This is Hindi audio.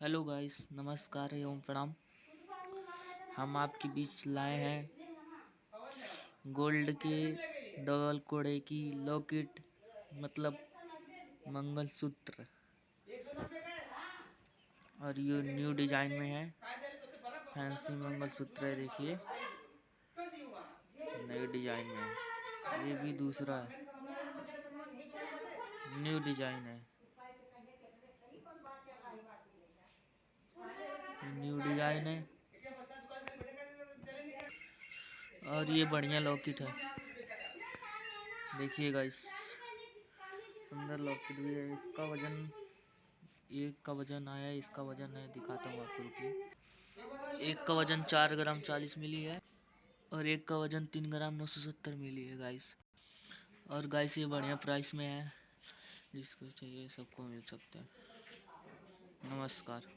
हेलो गाइस, नमस्कार एवं प्रणाम। हम आपके बीच लाए हैं गोल्ड के डबल कोड़े की लॉकेट, मतलब मंगलसूत्र। और ये न्यू डिजाइन में है, फैंसी मंगलसूत्र है। देखिए नए डिजाइन में है। ये भी दूसरा है, न्यू डिजाइन है। न्यू डिजाइन है और ये बढ़िया लॉकेट है। देखिए गाइस, सुंदर लॉकेट भी है। इसका वजन, एक का वजन आया, इसका वजन है, दिखाता हूँ आपको, रुकिए। एक का वजन 4 ग्राम 40 मिली है और एक का वजन 3 ग्राम 970 मिली है गाइस। और गाइस ये बढ़िया प्राइस में है, जिसको चाहिए सबको मिल सकता है। नमस्कार।